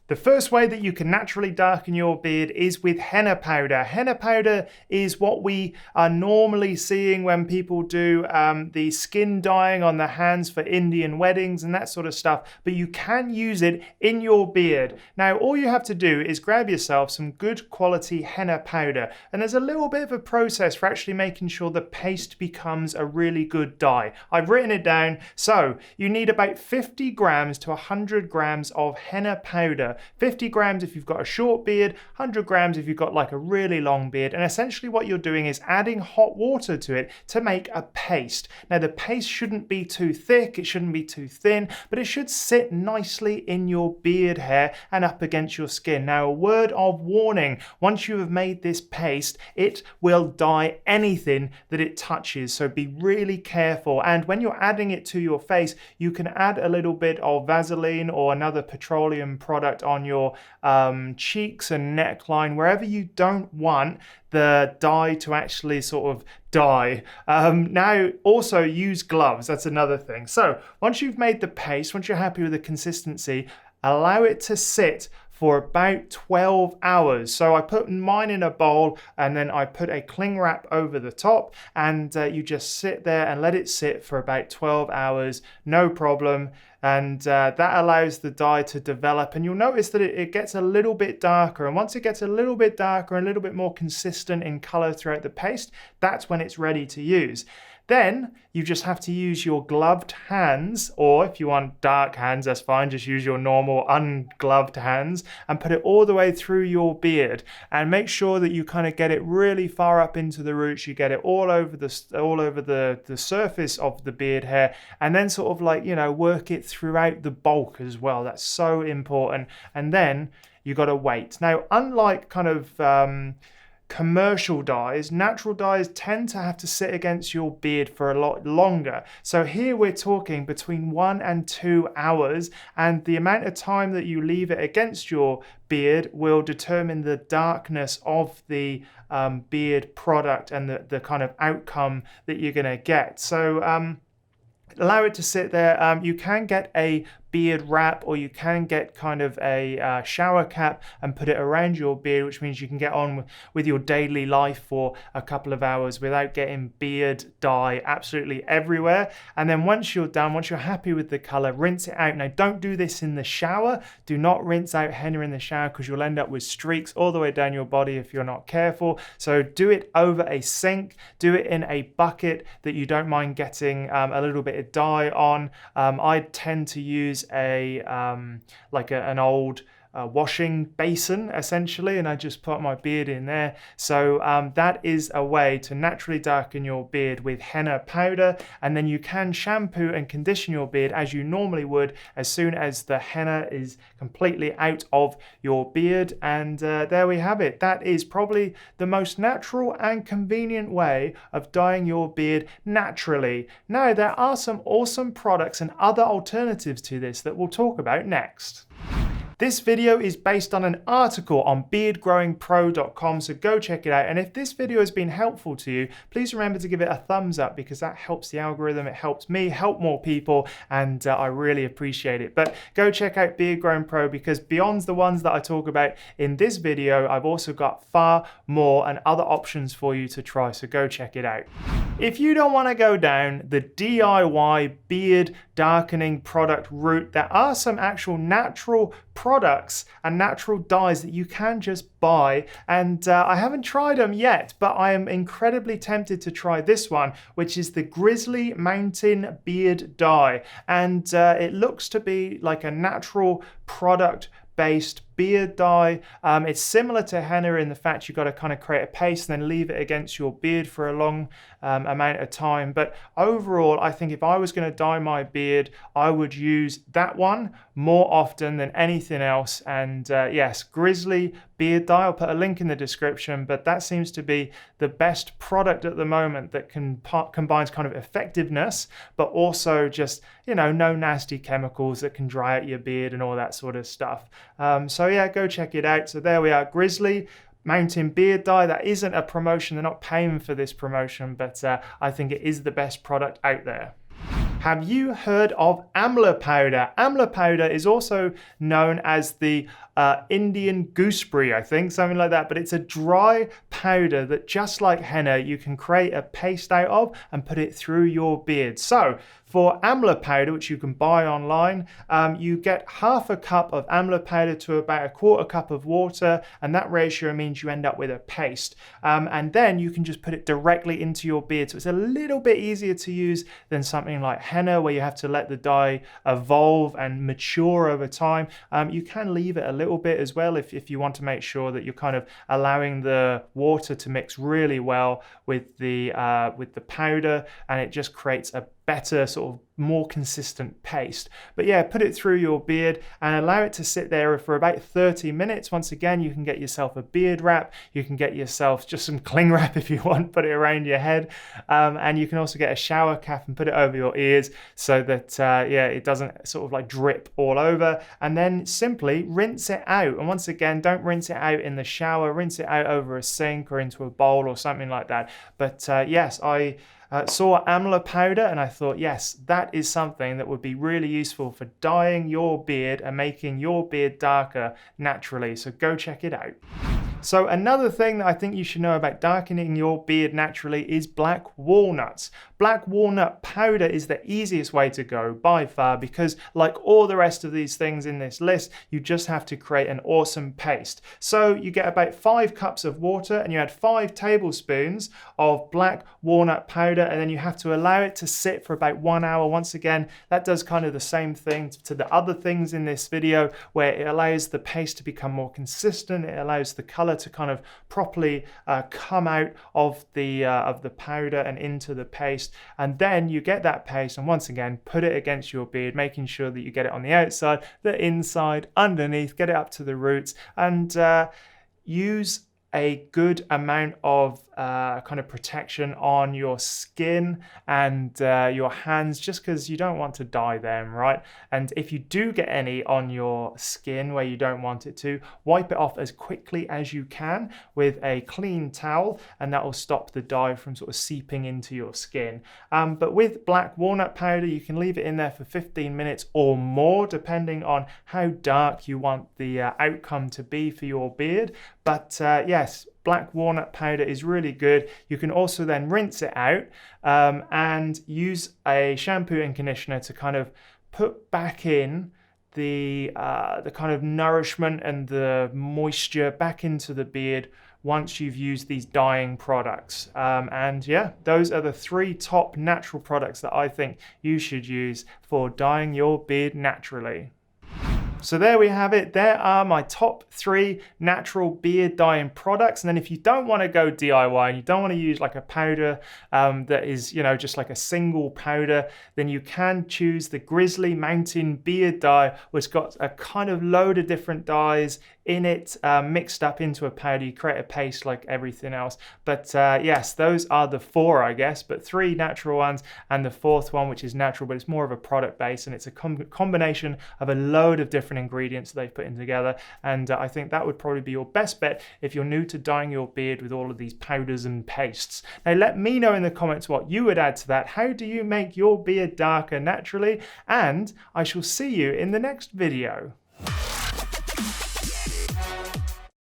The first way that you can naturally darken your beard is with henna powder. Henna powder is what we are normally seeing when people do the skin dyeing on the hands for Indian weddings and that sort of stuff, but you can use it in your beard. Now, all you have to do is grab yourself some good quality henna powder, and there's a little bit of a process for actually making sure the paste becomes a really good dye. I've written it down. So you need about 50 grams to 100 grams of henna powder. 50 grams if you've got a short beard, 100 grams if you've got like a really long beard. And essentially what you're doing is adding hot water to it to make a paste. Now the paste shouldn't be too thick, it shouldn't be too thin, but it should sit nicely in your beard hair and up against your skin. Now a word of warning, once you have made this paste, it will dye anything that it touches. So be really careful. And when you're adding it to your face, you can add a little bit of Vaseline or another petroleum product on your cheeks and neckline, wherever you don't want the dye to actually sort of dye. Now also use gloves, that's another thing. So once you've made the paste, once you're happy with the consistency, allow it to sit for about 12 hours. So I put mine in a bowl and then I put a cling wrap over the top, and you just sit there and let it sit for about 12 hours, no problem. And that allows the dye to develop, and you'll notice that it gets a little bit darker. And once it gets a little bit darker and a little bit more consistent in color throughout the paste, that's when it's ready to use. Then you just have to use your gloved hands, or if you want dark hands, that's fine, just use your normal ungloved hands and put it all the way through your beard, and make sure that you kind of get it really far up into the roots. You get it all over the surface of the beard hair, and then sort of like, you know, work it throughout the bulk as well. That's so important. And then you got to wait. Now, unlike kind of commercial dyes, natural dyes tend to have to sit against your beard for a lot longer. So here we're talking between 1 and 2 hours, and the amount of time that you leave it against your beard will determine the darkness of the beard product and the kind of outcome that you're going to get. So allow it to sit there. You can get a beard wrap, or you can get kind of a shower cap and put it around your beard, which means you can get on with your daily life for a couple of hours without getting beard dye absolutely everywhere. And then once you're done, once you're happy with the color, rinse it out. Now don't do this in the shower. Do not rinse out henna in the shower, because you'll end up with streaks all the way down your body if you're not careful. So do it over a sink, do it in a bucket that you don't mind getting a little bit of dye on. I tend to use an old washing basin essentially, and I just put my beard in there. So that is a way to naturally darken your beard with henna powder, and then you can shampoo and condition your beard as you normally would as soon as the henna is completely out of your beard. And there we have it. That is probably the most natural and convenient way of dyeing your beard naturally. Now there are some awesome products and other alternatives to this that we'll talk about next. This video is based on an article on beardgrowingpro.com, so go check it out. And if this video has been helpful to you, please remember to give it a thumbs up, because that helps the algorithm, it helps me, help more people, and I really appreciate it. But go check out Beard Growing Pro, because beyond the ones that I talk about in this video, I've also got far more and other options for you to try, so go check it out. If you don't want to go down the DIY beard darkening product route, there are some actual natural products and natural dyes that you can just buy, and I haven't tried them yet, but I am incredibly tempted to try this one, which is the Grisly Mountain Beard Dye, and it looks to be like a natural product based beard dye. It's similar to henna in the fact you've got to kind of create a paste and then leave it against your beard for a long amount of time. But overall, I think if I was going to dye my beard, I would use that one more often than anything else. And yes, Grisly Beard Dye, I'll put a link in the description, but that seems to be the best product at the moment that combines kind of effectiveness, but also just, you know, no nasty chemicals that can dry out your beard and all that sort of stuff. So yeah, go check it out. So there we are, Grisly Mountain Beard Dye. That isn't a promotion, they're not paying for this promotion, but I think it is the best product out there. Have you heard of Amla powder? Amla powder is also known as the Indian gooseberry, I think, something like that, but it's a dry powder that, just like henna, you can create a paste out of and put it through your beard. So for Amla powder, which you can buy online, you get half a cup of Amla powder to about a quarter cup of water, and that ratio means you end up with a paste. And then you can just put it directly into your beard. So it's a little bit easier to use than something like henna, where you have to let the dye evolve and mature over time. You can leave it a little bit as well if you want to make sure that you're kind of allowing the water to mix really well with the powder, and it just creates a better, sort of more consistent paste. But yeah, put it through your beard and allow it to sit there for about 30 minutes. Once again, you can get yourself a beard wrap, you can get yourself just some cling wrap if you want, put it around your head, and you can also get a shower cap and put it over your ears so that yeah, it doesn't sort of like drip all over. And then simply rinse it out. And once again, don't rinse it out in the shower, rinse it out over a sink or into a bowl or something like that. But yes, I saw Amla powder and I thought, yes, that is something that would be really useful for dyeing your beard and making your beard darker naturally. So go check it out. So another thing that I think you should know about darkening your beard naturally is black walnuts. Black walnut powder is the easiest way to go by far, because like all the rest of these things in this list, you just have to create an awesome paste. So you get about 5 cups of water and you add 5 tablespoons of black walnut powder, and then you have to allow it to sit for about 1 hour. Once again, that does kind of the same thing to the other things in this video, where it allows the paste to become more consistent. It allows the color to kind of properly come out of the powder and into the paste. And then you get that paste and once again put it against your beard, making sure that you get it on the outside, the inside, underneath, get it up to the roots, and use a good amount of kind of protection on your skin and your hands, just because you don't want to dye them, right? And if you do get any on your skin where you don't want it to, wipe it off as quickly as you can with a clean towel, and that will stop the dye from sort of seeping into your skin. But with black walnut powder, you can leave it in there for 15 minutes or more, depending on how dark you want the outcome to be for your beard. But yes, black walnut powder is really good. You can also then rinse it out and use a shampoo and conditioner to kind of put back in the kind of nourishment and the moisture back into the beard once you've used these dyeing products. And yeah, those are the 3 top natural products that I think you should use for dyeing your beard naturally. So there we have it. There are my top 3 natural beard dyeing products. And then if you don't want to go DIY and you don't want to use like a powder that is, you know, just like a single powder, then you can choose the Grisly Mountain Beard Dye, which got a kind of load of different dyes in it, mixed up into a powder. You create a paste like everything else. But yes, those are the 4, I guess, but 3 natural ones and the 4th one, which is natural, but it's more of a product base, and it's a combination of a load of different ingredients that they've put in together. And I think that would probably be your best bet if you're new to dyeing your beard with all of these powders and pastes. Now let me know in the comments what you would add to that. How do you make your beard darker naturally? And I shall see you in the next video.